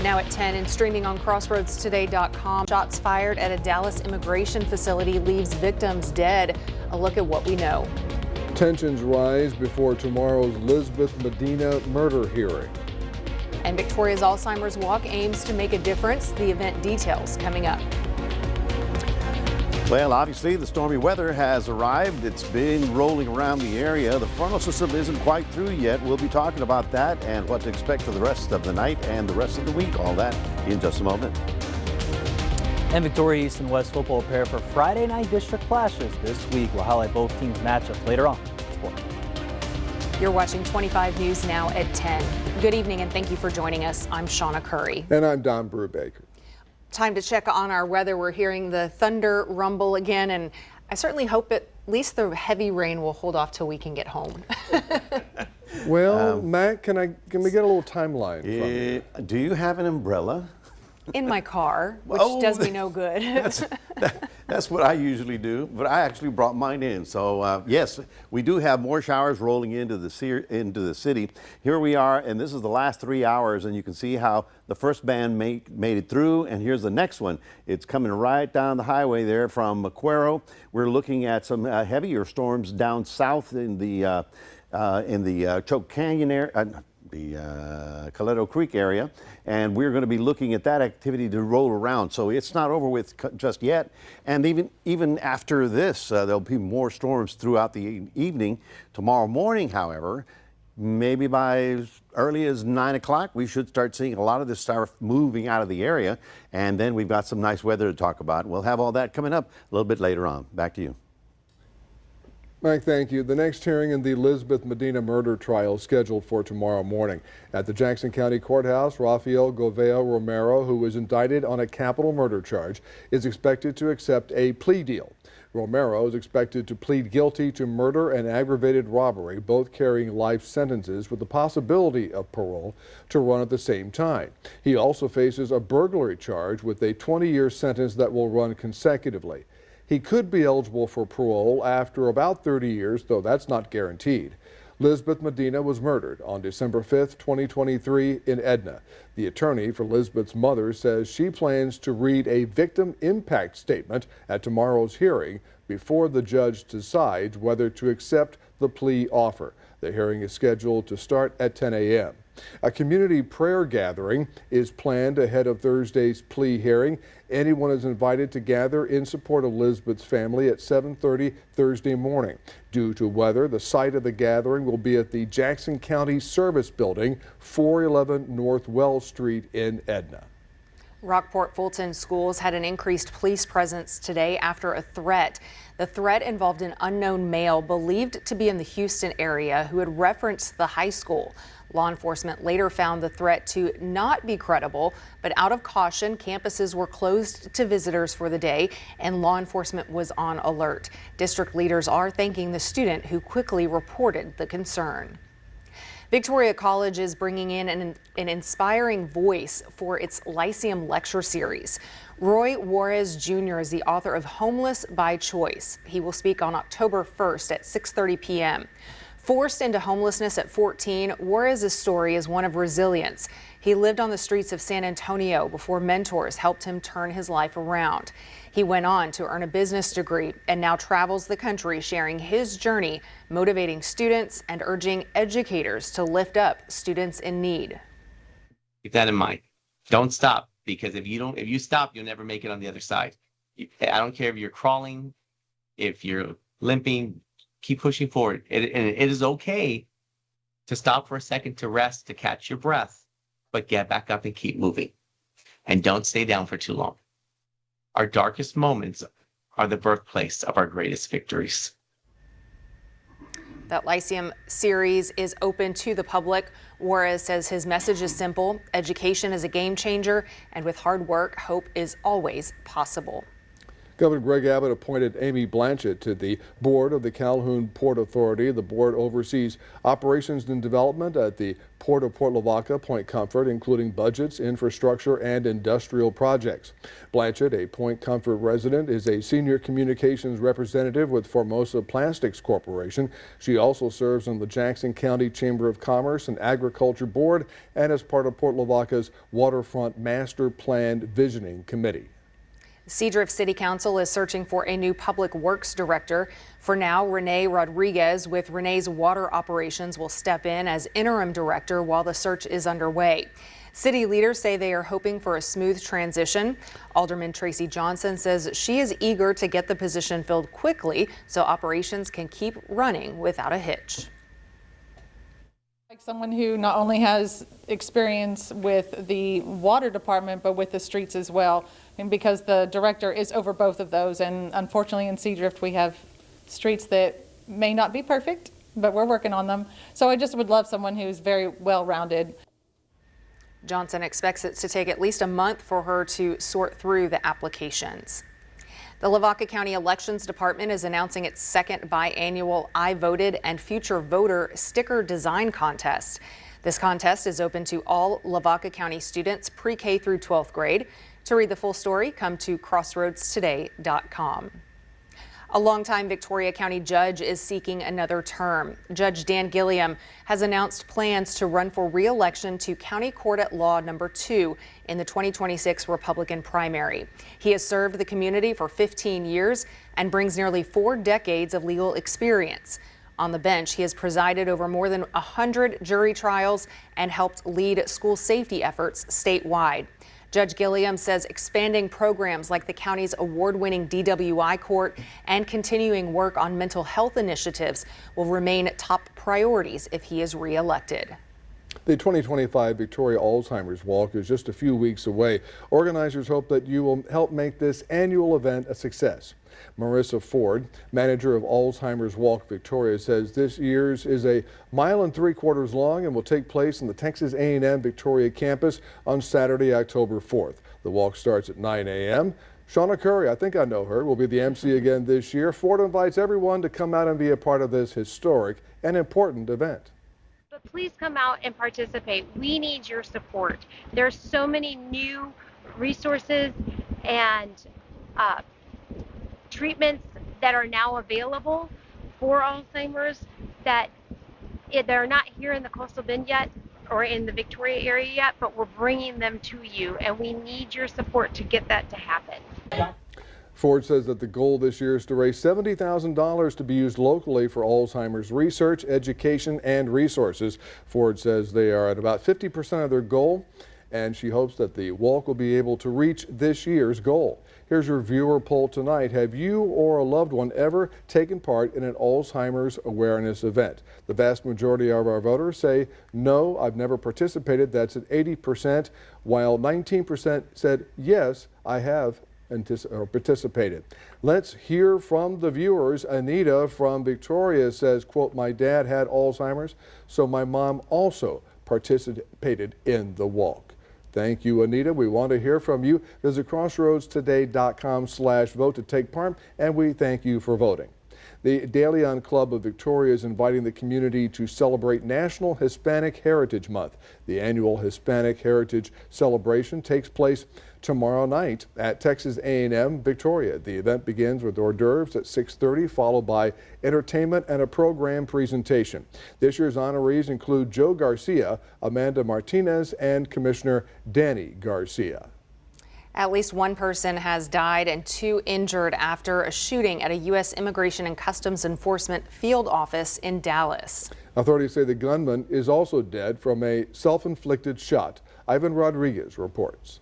Now at 10 and streaming on crossroadstoday.com. Shots fired at a Dallas immigration facility leaves victims dead. A look at what we know. Tensions rise before tomorrow's Lisbeth Medina murder hearing. And Victoria's Alzheimer's Walk aims to make a difference. The event details coming up. Well, obviously the stormy weather has arrived. It's been rolling around the area. The frontal system isn't quite through yet. We'll be talking about that and what to expect for the rest of the night and the rest of the week. All that in just a moment. And Victoria East and West football prepare for Friday night district clashes this week. We'll highlight both teams' matchups later on. You're watching 25 News now at 10. Good evening and thank you for joining us. I'm Shauna Curry. And I'm Don Brubaker. Time to check on our weather. We're hearing the thunder rumble again, and I certainly hope at least the heavy rain will hold off till we can get home. Well, Matt, can we get a little timeline from you? Do you have an umbrella? In my car, which does me no good. That's what I usually do, but I actually brought mine in. So yes, we do have more showers rolling into the city. Here we are, and this is the last 3 hours, and you can see how the first band made it through, and here's the next one. It's coming right down the highway there from Maquero. We're looking at some heavier storms down south in the Choke Canyon area. The Coleto Creek area, and we're going to be looking at that activity to roll around. So it's not over with just yet. And even after this, there'll be more storms throughout the evening. Tomorrow morning, however, maybe by as early as 9 o'clock, we should start seeing a lot of this stuff moving out of the area. And then we've got some nice weather to talk about. We'll have all that coming up a little bit later on. Back to you. Mike, thank you. The next hearing in the Lisbeth Medina murder trial is scheduled for tomorrow morning. At the Jackson County Courthouse, Rafael Govea Romero, who was indicted on a capital murder charge, is expected to accept a plea deal. Romero is expected to plead guilty to murder and aggravated robbery, both carrying life sentences with the possibility of parole to run at the same time. He also faces a burglary charge with a 20-year sentence that will run consecutively. He could be eligible for parole after about 30 years, though that's not guaranteed. Lisbeth Medina was murdered on December 5th, 2023 in Edna. The attorney for Lisbeth's mother says she plans to read a victim impact statement at tomorrow's hearing before the judge decides whether to accept the plea offer. The hearing is scheduled to start at 10 a.m. A community prayer gathering is planned ahead of Thursday's plea hearing. Anyone is invited to gather in support of Lisbeth's family at 7:30 Thursday morning. Due to weather, the site of the gathering will be at the Jackson County Service Building, 411 North Wells Street in Edna. Rockport Fulton schools had an increased police presence today after a threat. The threat involved an unknown male believed to be in the Houston area who had referenced the high school. Law enforcement later found the threat to not be credible, but out of caution, campuses were closed to visitors for the day and law enforcement was on alert. District leaders are thanking the student who quickly reported the concern. Victoria College is bringing in an inspiring voice for its Lyceum Lecture Series. Roy Juarez Jr. is the author of Homeless by Choice. He will speak on October 1st at 6:30 p.m. Forced into homelessness at 14, Juarez's story is one of resilience. He lived on the streets of San Antonio before mentors helped him turn his life around. He went on to earn a business degree and now travels the country sharing his journey, motivating students and urging educators to lift up students in need. Keep that in mind. Don't stop, because if you stop, you'll never make it on the other side. I don't care if you're crawling, if you're limping, keep pushing forward. And it is okay to stop for a second, to rest, to catch your breath, but get back up and keep moving. And don't stay down for too long. Our darkest moments are the birthplace of our greatest victories. That Lyceum series is open to the public. Juarez says his message is simple: education is a game changer, and with hard work, hope is always possible. Governor Greg Abbott appointed Amy Blanchett to the board of the Calhoun Port Authority. The board oversees operations and development at the Port of Port Lavaca, Point Comfort, including budgets, infrastructure, and industrial projects. Blanchett, a Point Comfort resident, is a senior communications representative with Formosa Plastics Corporation. She also serves on the Jackson County Chamber of Commerce and Agriculture Board and is part of Port Lavaca's Waterfront Master Plan Visioning Committee. Seadrift City Council is searching for a new public works director. For now, Renee Rodriguez with Renee's Water Operations will step in as interim director while the search is underway. City leaders say they are hoping for a smooth transition. Alderman Tracy Johnson says she is eager to get the position filled quickly so operations can keep running without a hitch. Like someone who not only has experience with the water department, but with the streets as well. And because the director is over both of those. And unfortunately in Seadrift, we have streets that may not be perfect, but we're working on them. So I just would love someone who's very well-rounded. Johnson expects it to take at least a month for her to sort through the applications. The Lavaca County Elections Department is announcing its second biannual I Voted and Future Voter sticker design contest. This contest is open to all Lavaca County students pre-K through 12th grade. To read the full story, come to crossroadstoday.com. A longtime Victoria County judge is seeking another term. Judge Dan Gilliam has announced plans to run for re-election to County Court at Law number 2 in the 2026 Republican primary. He has served the community for 15 years and brings nearly 4 decades of legal experience. On the bench, he has presided over more than 100 jury trials and helped lead school safety efforts statewide. Judge Gilliam says expanding programs like the county's award-winning DWI court and continuing work on mental health initiatives will remain top priorities if he is re-elected. The 2025 Victoria Alzheimer's Walk is just a few weeks away. Organizers hope that you will help make this annual event a success. Marissa Ford, manager of Alzheimer's Walk Victoria, says this year's is a 1.75 miles long and will take place in the Texas A&M Victoria campus on Saturday, October 4th. The walk starts at 9 a.m. Shauna Curry, I think I know her, will be the MC again this year. Ford invites everyone to come out and be a part of this historic and important event. But please come out and participate. We need your support. There's so many new resources and treatments that are now available for Alzheimer's that they're not here in the Coastal Bend yet or in the Victoria area yet, but we're bringing them to you, and we need your support to get that to happen. Ford says that the goal this year is to raise $70,000 to be used locally for Alzheimer's research, education, and resources. Ford says they are at about 50% of their goal, and she hopes that the walk will be able to reach this year's goal. Here's your viewer poll tonight. Have you or a loved one ever taken part in an Alzheimer's awareness event? The vast majority of our voters say, no, I've never participated. That's at 80%, while 19% said, yes, I have participated. Let's hear from the viewers. Anita from Victoria says, quote, my dad had Alzheimer's, so my mom also participated in the walk. Thank you, Anita. We want to hear from you. Visit crossroadstoday.com/vote to take part, and we thank you for voting. The De Leon Club of Victoria is inviting the community to celebrate National Hispanic Heritage Month. The annual Hispanic Heritage Celebration takes place tomorrow night at Texas A&M Victoria. The event begins with hors d'oeuvres at 6:30, followed by entertainment and a program presentation. This year's honorees include Joe Garcia, Amanda Martinez, and Commissioner Danny Garcia. At least one person has died and 2 injured after a shooting at a U.S. Immigration and Customs Enforcement field office in Dallas. Authorities say the gunman is also dead from a self-inflicted shot. Ivan Rodriguez reports.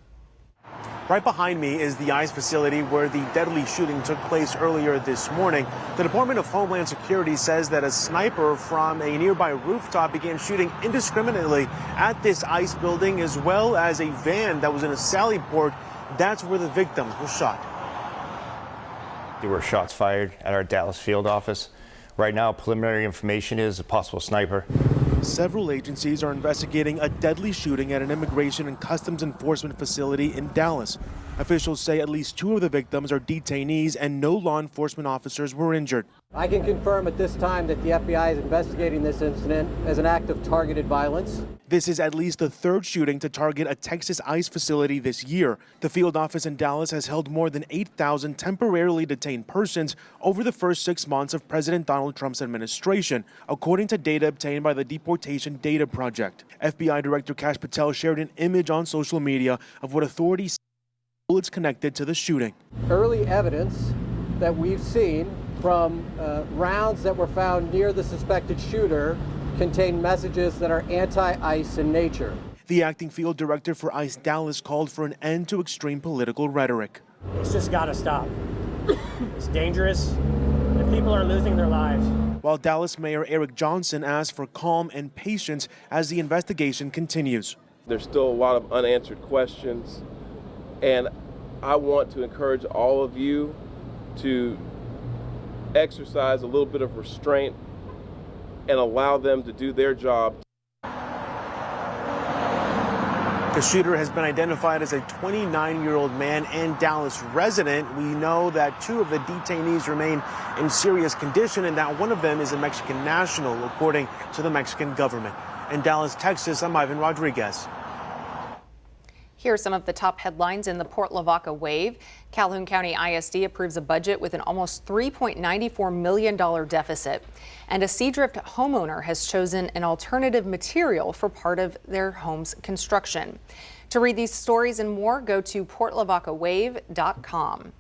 Right behind me is the ICE facility where the deadly shooting took place earlier this morning. The Department of Homeland Security says that a sniper from a nearby rooftop began shooting indiscriminately at this ICE building, as well as a van that was in a sally port. That's where the victim was shot. There were shots fired at our Dallas field office. Right now, preliminary information is a possible sniper. Several agencies are investigating a deadly shooting at an immigration and customs enforcement facility in Dallas. Officials say at least 2 of the victims are detainees and no law enforcement officers were injured. I can confirm at this time that the FBI is investigating this incident as an act of targeted violence. This is at least the 3rd shooting to target a Texas ICE facility this year. The field office in Dallas has held more than 8,000 temporarily detained persons over the first 6 months of President Donald Trump's administration, according to data obtained by the Deportation Data Project. FBI Director Kash Patel shared an image on social media of what authorities say bullets connected to the shooting. Early evidence that we've seen from rounds that were found near the suspected shooter contain messages that are anti-ICE in nature. The acting field director for ICE Dallas called for an end to extreme political rhetoric. It's just got to stop. It's dangerous, and people are losing their lives. While Dallas Mayor Eric Johnson asked for calm and patience as the investigation continues. There's still a lot of unanswered questions, and I want to encourage all of you to exercise a little bit of restraint and allow them to do their job. The shooter has been identified as a 29-year-old man and Dallas resident. We know that 2 of the detainees remain in serious condition and that one of them is a Mexican national, according to the Mexican government. In Dallas, Texas, I'm Ivan Rodriguez. Here are some of the top headlines in the Port Lavaca wave. Calhoun County ISD approves a budget with an almost $3.94 million deficit. And a Seadrift homeowner has chosen an alternative material for part of their home's construction. To read these stories and more, go to portlavacawave.com.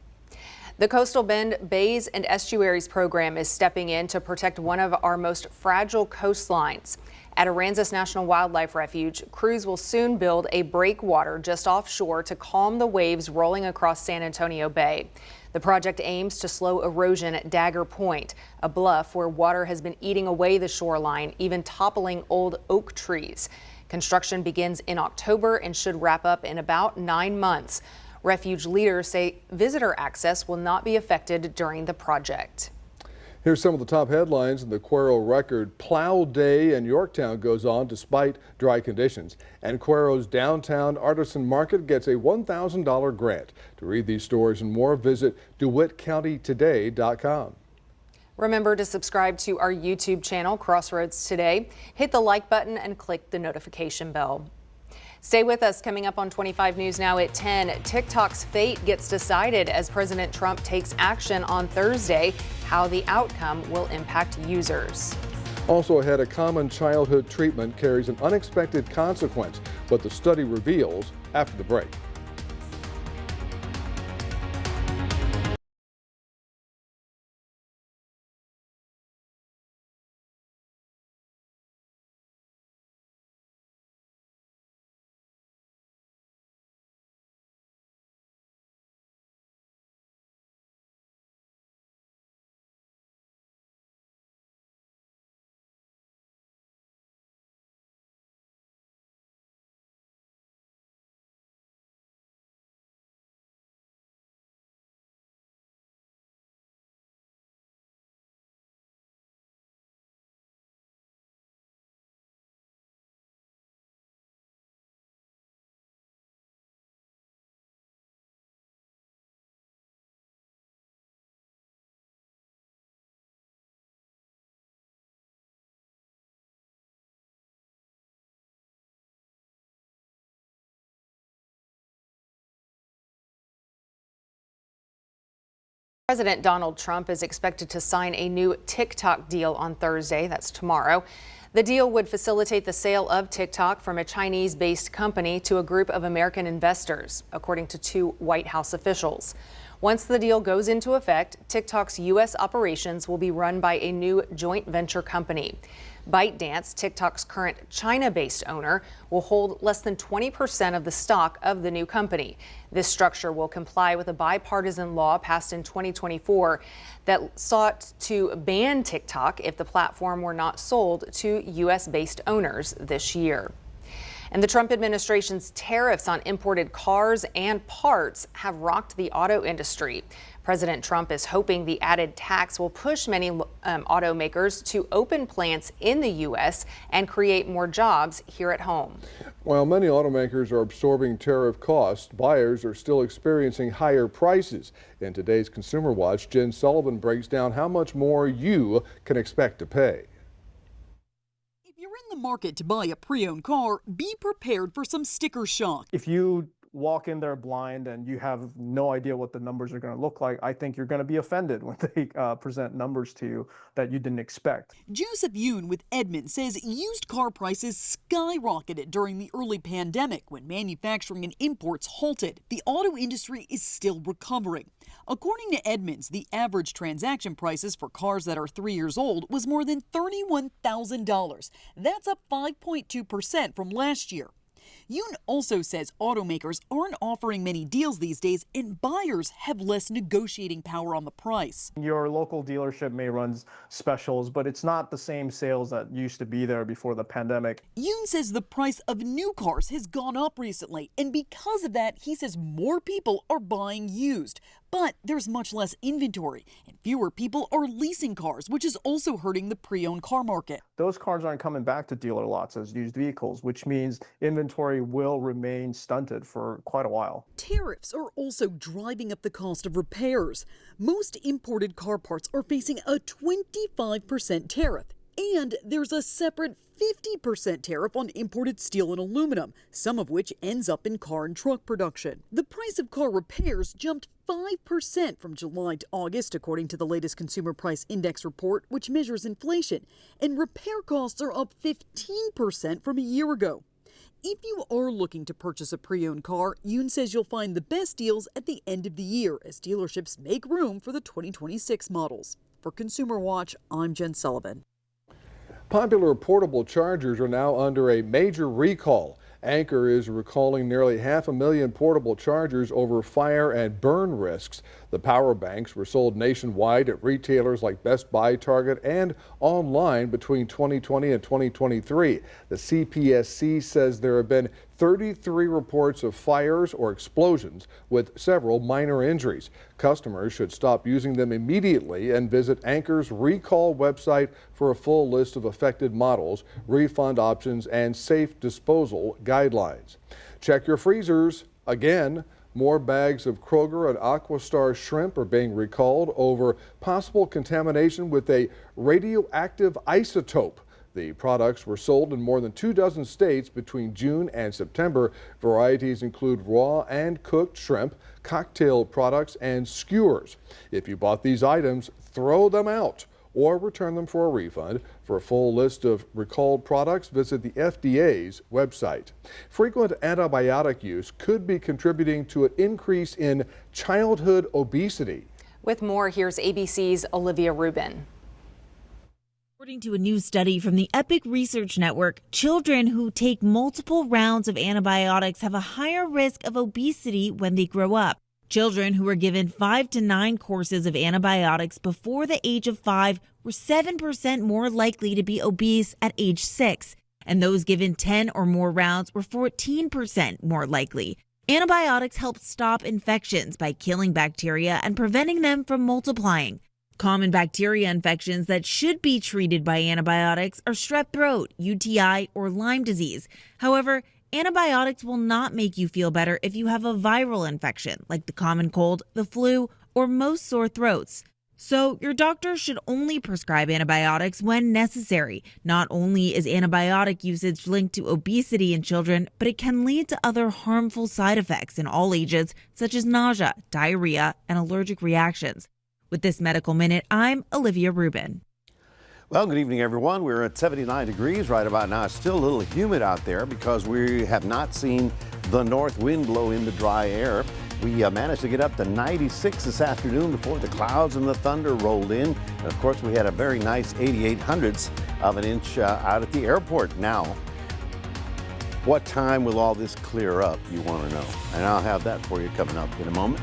The Coastal Bend Bays and Estuaries program is stepping in to protect one of our most fragile coastlines. At Aransas National Wildlife Refuge, crews will soon build a breakwater just offshore to calm the waves rolling across San Antonio Bay. The project aims to slow erosion at Dagger Point, a bluff where water has been eating away the shoreline, even toppling old oak trees. Construction begins in October and should wrap up in about 9 months. Refuge leaders say visitor access will not be affected during the project. Here's some of the top headlines in the Cuero Record. Plow Day in Yorktown goes on despite dry conditions. And Cuero's downtown artisan market gets a $1,000 grant. To read these stories and more, visit DeWittCountyToday.com. Remember to subscribe to our YouTube channel, Crossroads Today. Hit the like button and click the notification bell. Stay with us. Coming up on 25 News Now at 10, TikTok's fate gets decided as President Trump takes action on Thursday. How the outcome will impact users. Also ahead, a common childhood treatment carries an unexpected consequence, what the study reveals after the break. President Donald Trump is expected to sign a new TikTok deal on Thursday. That's tomorrow. The deal would facilitate the sale of TikTok from a Chinese-based company to a group of American investors, according to 2 White House officials. Once the deal goes into effect, TikTok's U.S. operations will be run by a new joint venture company. ByteDance, TikTok's current China-based owner, will hold less than 20% of the stock of the new company. This structure will comply with a bipartisan law passed in 2024 that sought to ban TikTok if the platform were not sold to U.S.-based owners this year. And the Trump administration's tariffs on imported cars and parts have rocked the auto industry. President Trump is hoping the added tax will push many automakers to open plants in the U.S. and create more jobs here at home. While many automakers are absorbing tariff costs, buyers are still experiencing higher prices. In today's Consumer Watch, Jen Sullivan breaks down how much more you can expect to pay. If you're in the market to buy a pre-owned car, be prepared for some sticker shock. If you walk in there blind and you have no idea what the numbers are going to look like, I think you're going to be offended when they present numbers to you that you didn't expect. Joseph Yoon with Edmunds says used car prices skyrocketed during the early pandemic when manufacturing and imports halted. The auto industry is still recovering. According to Edmunds, the average transaction prices for cars that are 3 years old was more than $31,000. That's up 5.2% from last year. Yoon also says automakers aren't offering many deals these days and buyers have less negotiating power on the price. Your local dealership may run specials, but it's not the same sales that used to be there before the pandemic. Yoon says the price of new cars has gone up recently, and because of that, he says more people are buying used. But there's much less inventory, and fewer people are leasing cars, which is also hurting the pre-owned car market. Those cars aren't coming back to dealer lots as used vehicles, which means inventory will remain stunted for quite a while. Tariffs are also driving up the cost of repairs. Most imported car parts are facing a 25% tariff. And there's a separate 50% tariff on imported steel and aluminum, some of which ends up in car and truck production. The price of car repairs jumped 5% from July to August, according to the latest Consumer Price Index report, which measures inflation. And repair costs are up 15% from a year ago. If you are looking to purchase a pre-owned car, Yoon says you'll find the best deals at the end of the year as dealerships make room for the 2026 models. For Consumer Watch, I'm Jen Sullivan. Popular portable chargers are now under a major recall. Anchor is recalling nearly 500,000 portable chargers over fire and burn risks. The power banks were sold nationwide at retailers like Best Buy, Target, and online between 2020 and 2023. The CPSC says there have been 33 reports of fires or explosions with several minor injuries. Customers should stop using them immediately and visit Anchor's recall website for a full list of affected models, refund options, and safe disposal guidelines. Check your freezers. Again, more bags of Kroger and Aquastar shrimp are being recalled over possible contamination with a radioactive isotope. The products were sold in more than 24 states between June and September. Varieties include raw and cooked shrimp, cocktail products, and skewers. If you bought these items, throw them out or return them for a refund. For a full list of recalled products, visit the FDA's website. Frequent antibiotic use could be contributing to an increase in childhood obesity. With more, here's ABC's Olivia Rubin. According to a new study from the Epic Research Network, children who take multiple rounds of antibiotics have a higher risk of obesity when they grow up. Children who were given 5 to 9 courses of antibiotics before the age of 5 were 7% more likely to be obese at age 6, and those given 10 or more rounds were 14% more likely. Antibiotics help stop infections by killing bacteria and preventing them from multiplying. Common bacteria infections that should be treated by antibiotics are strep throat, UTI, or Lyme disease. However, antibiotics will not make you feel better if you have a viral infection, like the common cold, the flu, or most sore throats. So your doctor should only prescribe antibiotics when necessary. Not only is antibiotic usage linked to obesity in children, but it can lead to other harmful side effects in all ages, such as nausea, diarrhea, and allergic reactions. With this Medical Minute, I'm Olivia Rubin. Well, good evening, everyone. We're at 79 degrees right about now. It's still a little humid out there because we have not seen the north wind blow in the dry air. We managed to get up to 96 this afternoon before the clouds and the thunder rolled in. And of course, we had a very nice 88/100ths of an inch out at the airport. Now, what time will all this clear up, you want to know? And I'll have that for you coming up in a moment.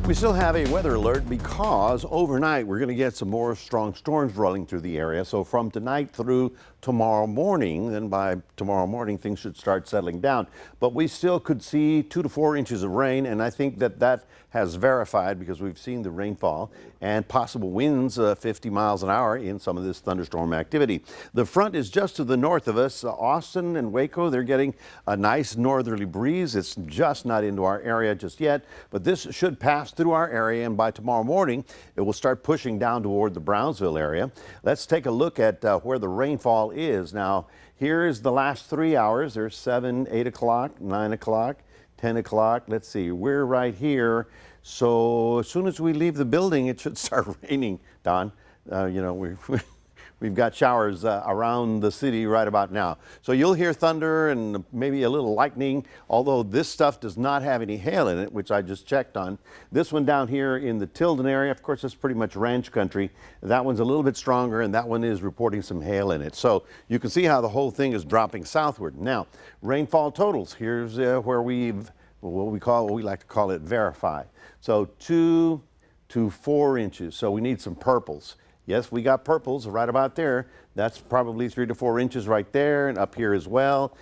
We still have a weather alert because overnight we're going to get some more strong storms rolling through the area. So from tonight through tomorrow morning, then by tomorrow morning things should start settling down. But we still could see 2 to 4 inches of rain, and I think that has verified because we've seen the rainfall and possible winds 50 miles an hour in some of this thunderstorm activity. The front is just to the north of us. Austin and Waco, they're getting a nice northerly breeze. It's just not into our area just yet, but this should pass through our area, and by tomorrow morning it will start pushing down toward the Brownsville area. Let's take a look at where the rainfall is. Now, here is the last 3 hours. There's 7, 8 o'clock, 9 o'clock, 10 o'clock. Let's see, we're right here. So as soon as we leave the building, it should start raining, Don. You know, we've got showers around the city right about now. So you'll hear thunder and maybe a little lightning, although this stuff does not have any hail in it, which I just checked on. This one down here in the Tilden area, of course, it's pretty much ranch country. That one's a little bit stronger, and that one is reporting some hail in it. So you can see how the whole thing is dropping southward. Now, rainfall totals. Here's where we've what we like to call it verify. So 2 to 4 inches. So we need some purples. Yes, we got purples right about there. That's probably 3 to 4 inches right there, and up here as well,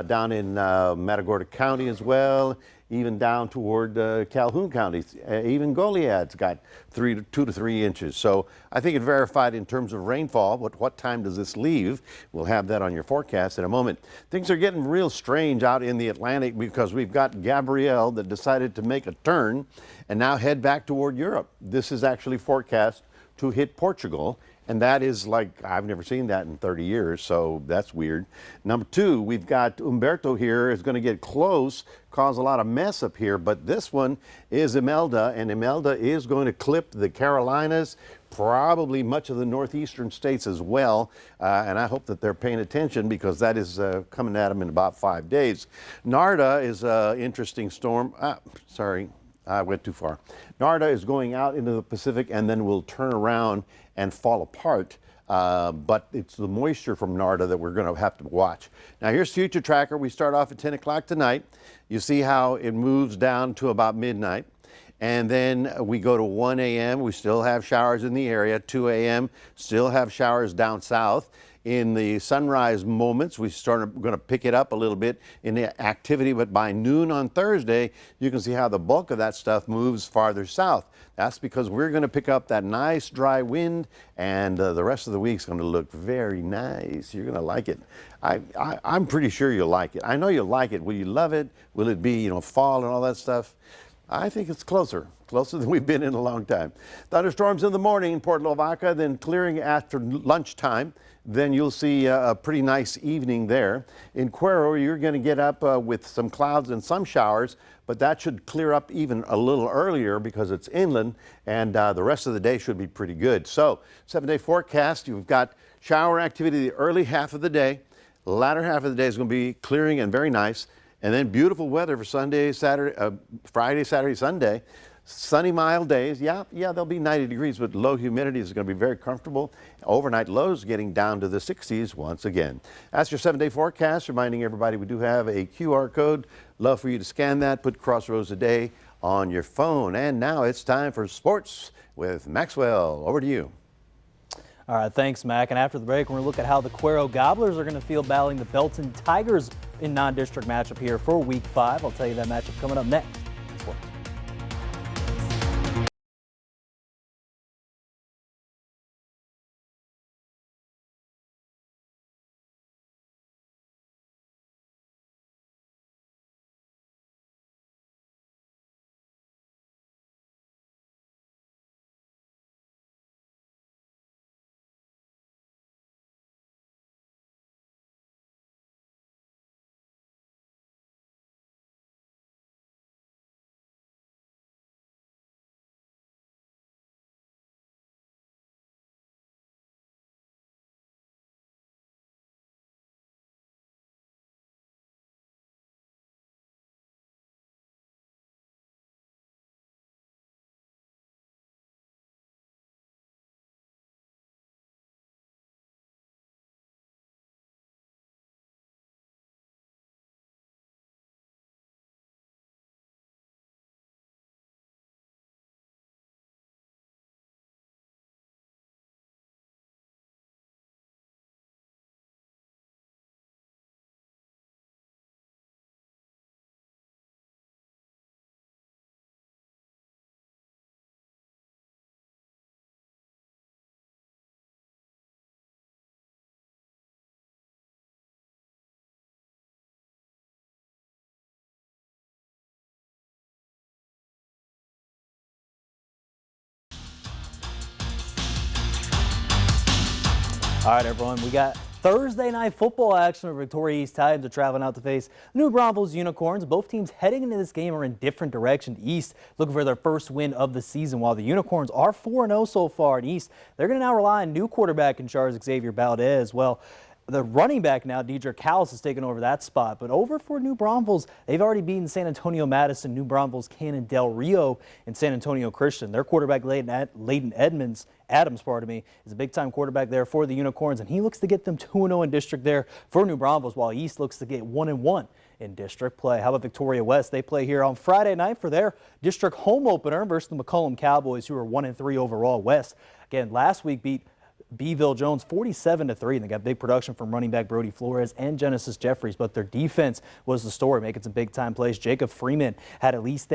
down in Matagorda County as well, even down toward Calhoun County. Even Goliad's got 2 to 3 inches. So I think it verified in terms of rainfall. But what time does this leave? We'll have that on your forecast in a moment. Things are getting real strange out in the Atlantic because we've got Gabrielle that decided to make a turn and now head back toward Europe. This is actually forecast to hit Portugal, and that is like, I've never seen that in 30 years, so that's weird. Number 2, we've got Umberto here is going to get close, cause a lot of mess up here, but this one is Imelda, and Imelda is going to clip the Carolinas, probably much of the northeastern states as well, and I hope that they're paying attention because that is coming at them in about 5 days. Narda is an interesting storm. Sorry. I went too far. Narda is going out into the Pacific and then will turn around and fall apart. But it's the moisture from Narda that we're going to have to watch. Now here's Future Tracker. We start off at 10 o'clock tonight. You see how it moves down to about midnight. And then we go to 1 a.m. We still have showers in the area. 2 a.m. still have showers down south. In the sunrise moments, we're going to pick it up a little bit in the activity, but by noon on Thursday, you can see how the bulk of that stuff moves farther south. That's because we're going to pick up that nice dry wind, and the rest of the week's going to look very nice. You're going to like it. I'm pretty sure you'll like it. I know you'll like it. Will you love it? Will it be, fall and all that stuff? I think it's closer than we've been in a long time. Thunderstorms in the morning in Port Lavaca, then clearing after lunchtime. Then you'll see a pretty nice evening there. In Cuero, you're going to get up with some clouds and some showers, but that should clear up even a little earlier because it's inland, and the rest of the day should be pretty good. So 7-day forecast, you've got shower activity the early half of the day. The latter half of the day is going to be clearing and very nice. And then beautiful weather for Friday, Saturday, Sunday. Sunny, mild days. Yeah, they'll be 90 degrees, but low humidity is going to be very comfortable. Overnight lows getting down to the 60s once again. That's your 7-day forecast. Reminding everybody we do have a QR code. Love for you to scan that. Put Crossroads a day on your phone. And now it's time for sports with Maxwell. Over to you. All right, thanks, Mac. And after the break, we're going to look at how the Cuero Gobblers are going to feel battling the Belton Tigers in non-district matchup here for Week 5. I'll tell you that matchup coming up next. All right, everyone, we got Thursday night football action. Victoria East Titans are traveling out to face New Braunfels Unicorns. Both teams heading into this game are in different directions. East looking for their first win of the season, while the Unicorns are 4-0 so far. In East, they're going to now rely on new quarterback in charge, Xavier Valdez. Well, the running back now, Deidre Callis, is taking over that spot. But over for New Braunfels, they've already beaten San Antonio Madison, New Braunfels, Cannon Del Rio, and San Antonio Christian. Their quarterback, Layden Adams, is a big-time quarterback there for the Unicorns, and he looks to get them 2-0 in district there for New Braunfels, while East looks to get 1-1 in district play. How about Victoria West? They play here on Friday night for their district home opener versus the McCollum Cowboys, who are 1-3 overall. West, again, last week beat Beeville Jones 47-3, and they got big production from running back Brody Flores and Genesis Jeffries, but their defense was the story, making some big-time plays. Jacob Freeman had at least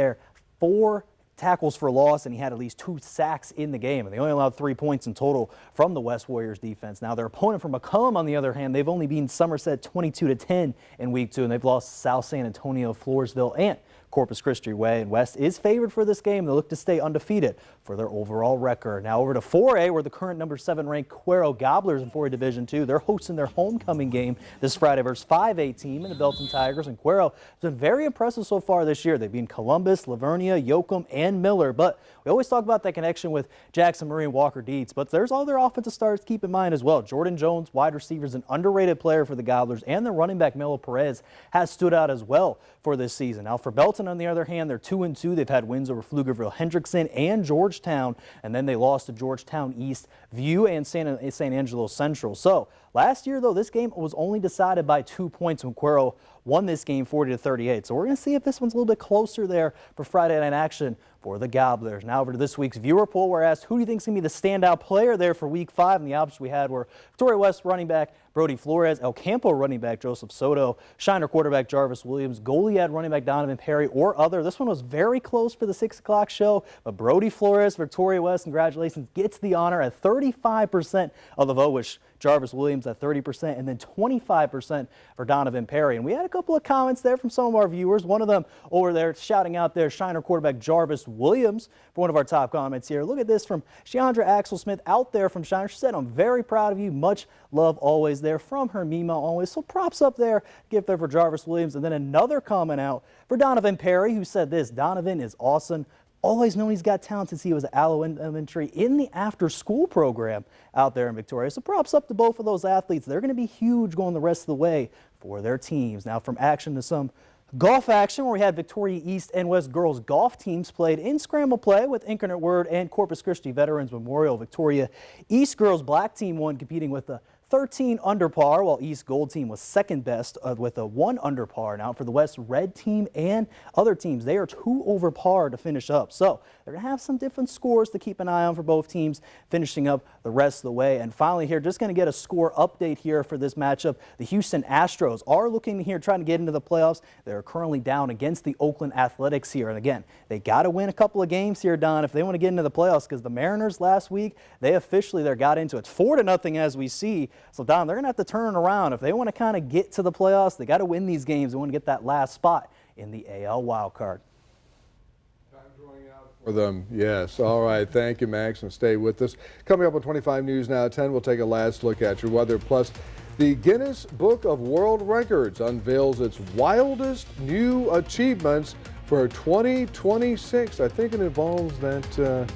4 tackles for loss, and he had at least 2 sacks in the game, and they only allowed 3 points in total from the West Warriors defense. Now, their opponent from McCollum, on the other hand, they've only beaten Somerset 22-10 in week 2, and they've lost South San Antonio, Floresville, and Corpus Christi Way, and West is favored for this game. They look to stay undefeated for their overall record. Now over to 4A, where the current number 7 ranked Cuero Gobblers in 4A Division 2. They're hosting their homecoming game this Friday versus 5A team in the Belton Tigers, and Cuero has been very impressive so far this year. They've been Columbus, Lavernia, Yoakum, and Miller, but we always talk about that connection with Jackson Murray and Walker Dietz, but there's other offensive stars to keep in mind as well. Jordan Jones, wide receiver, is an underrated player for the Gobblers, and their running back Melo Perez has stood out as well for this season. Now for Belton, on the other hand, they're 2-2. They've had wins over Pflugerville Hendrickson and Georgetown, and then they lost to Georgetown East, View, and San Angelo Central. So last year, though, this game was only decided by 2 points when Cuero won this game 40-38. So we're going to see if this one's a little bit closer there for Friday night action for the Gobblers. Now over to this week's viewer poll. We're asked, who do you think is going to be the standout player there for week 5? And the options we had were Victoria West running back Brody Flores, El Campo running back Joseph Soto, Shiner quarterback Jarvis Williams, Goliad running back Donovan Perry, or other. This one was very close for the 6 o'clock show, but Brody Flores, Victoria West, congratulations, gets the honor at 35% of the vote, which Jarvis Williams at 30%, and then 25% for Donovan Perry. And we had a couple of comments there from some of our viewers. One of them over there shouting out there Shiner quarterback Jarvis Williams for one of our top comments here. Look at this from Sheandra Axel Smith out there from Shiner. She said, "I'm very proud of you. Much love always," there from her Mima always. So props up there, give there for Jarvis Williams. And then another comment out for Donovan Perry, who said this: "Donovan is awesome. Always known he's got talent since he was at Allo Elementary in the after-school program out there in Victoria." So props up to both of those athletes. They're going to be huge going the rest of the way for their teams. Now from action to some golf action, where we had Victoria East and West girls golf teams played in scramble play with Incarnate Word and Corpus Christi Veterans Memorial. Victoria East girls black team won, competing with a 13 under par, while East Gold team was second best with a 1 under par. Now for the West Red team and other teams, they are 2 over par to finish up. So they're going to have some different scores to keep an eye on for both teams finishing up the rest of the way. And finally here, just going to get a score update here for this matchup. The Houston Astros are looking here, trying to get into the playoffs. They're currently down against the Oakland Athletics here. And again, they got to win a couple of games here, Don, if they want to get into the playoffs, because the Mariners last week, they officially got into it. It's 4-0 as we see. So, Don, they're going to have to turn it around. If they want to kind of get to the playoffs, they got to win these games. They want to get that last spot in the AL wildcard. Time's running out for them. Yes. All right. Thank you, Max, and stay with us. Coming up on 25 News Now at 10, we'll take a last look at your weather. Plus, the Guinness Book of World Records unveils its wildest new achievements for 2026. I think it involves that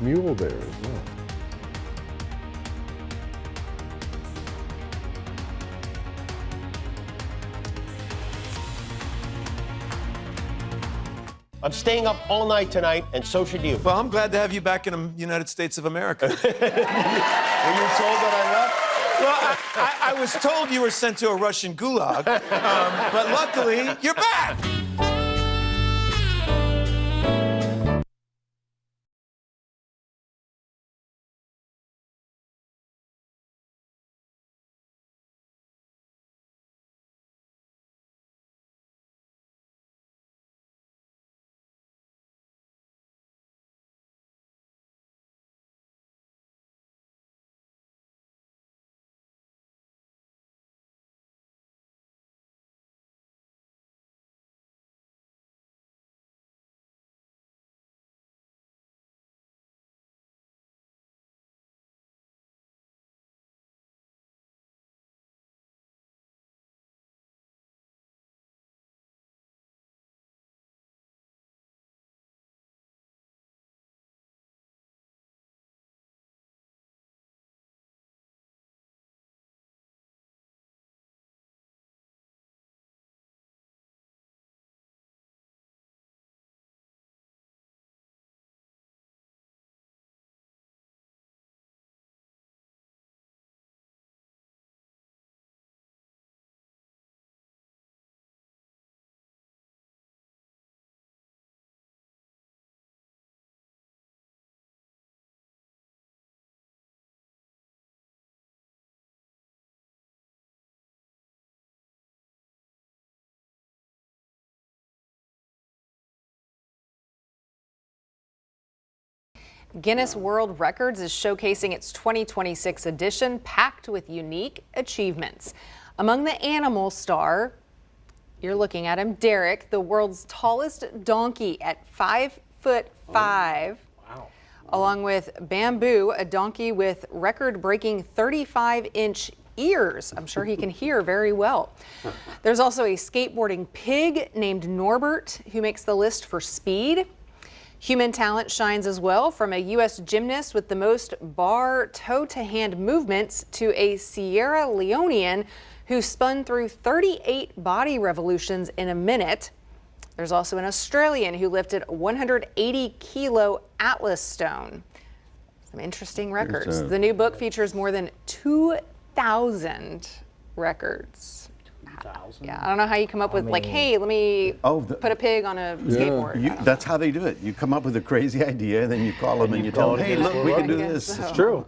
mule there as well. I'm staying up all night tonight, and so should you. Well, I'm glad to have you back in the United States of America. Were you told that I left? Well, I was told you were sent to a Russian gulag, but luckily, you're back. Guinness World Records is showcasing its 2026 edition, packed with unique achievements. Among the animal star, you're looking at him, Derek, the world's tallest donkey at 5'5". Wow. Along with Bamboo, a donkey with record-breaking 35-inch ears. I'm sure he can hear very well. There's also a skateboarding pig named Norbert who makes the list for speed. Human talent shines as well, from a U.S. gymnast with the most bar toe-to-hand movements to a Sierra Leonean who spun through 38 body revolutions in a minute. There's also an Australian who lifted 180-kilo Atlas stone. Some interesting records. The new book features more than 2,000 records. Yeah, I don't know how you come up with like, hey, let me put a pig on a skateboard. That's how they do it. You come up with a crazy idea, and then you call them and you tell them, hey, look, we can do this. It's true.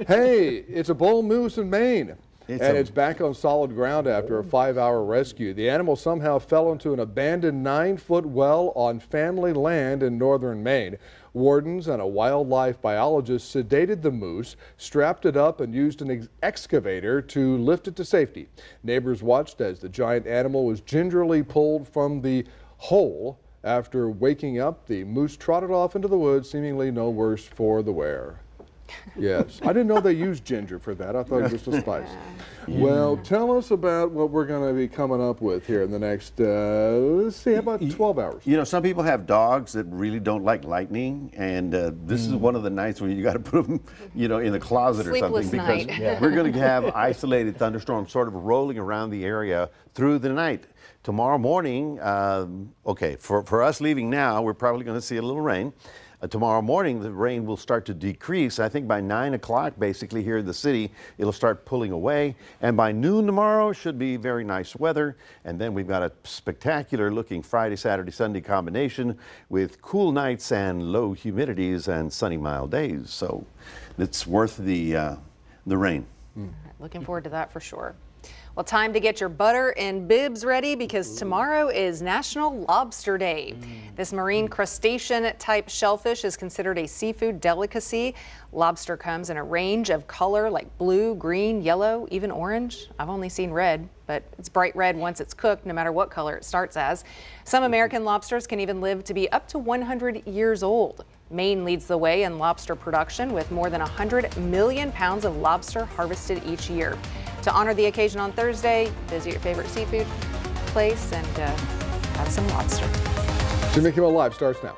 Hey, it's a bull moose in Maine. It's back on solid ground after a 5-hour rescue. The animal somehow fell into an abandoned 9-foot well on family land in northern Maine. Wardens and a wildlife biologist sedated the moose, strapped it up, and used an excavator to lift it to safety. Neighbors watched as the giant animal was gingerly pulled from the hole. After waking up, the moose trotted off into the woods, seemingly no worse for the wear. Yes, I didn't know they used ginger for that. I thought it was just a spice. Well, tell us about what we're going to be coming up with here in the next, let's see, how about 12 hours? You know, some people have dogs that really don't like lightning, and this is one of the nights when you got to put them, you know, in the closet or something, because we're going to have isolated thunderstorms sort of rolling around the area through the night. Tomorrow morning, okay, for us leaving now, we're probably going to see a little rain. Tomorrow morning, the rain will start to decrease. I think by 9 o'clock, basically, here in the city, it'll start pulling away. And by noon tomorrow, should be very nice weather. And then we've got a spectacular looking Friday, Saturday, Sunday combination with cool nights and low humidities and sunny, mild days. So it's worth the rain. Looking forward to that for sure. Well, time to get your butter and bibs ready, because tomorrow is National Lobster Day. This marine crustacean type shellfish is considered a seafood delicacy. Lobster comes in a range of color like blue, green, yellow, even orange. I've only seen red, but it's bright red once it's cooked, no matter what color it starts as. Some American lobsters can even live to be up to 100 years old. Maine leads the way in lobster production with more than 100 million pounds of lobster harvested each year. To honor the occasion on Thursday, visit your favorite seafood place and have some lobster. Jimmy Kimmel Live starts now.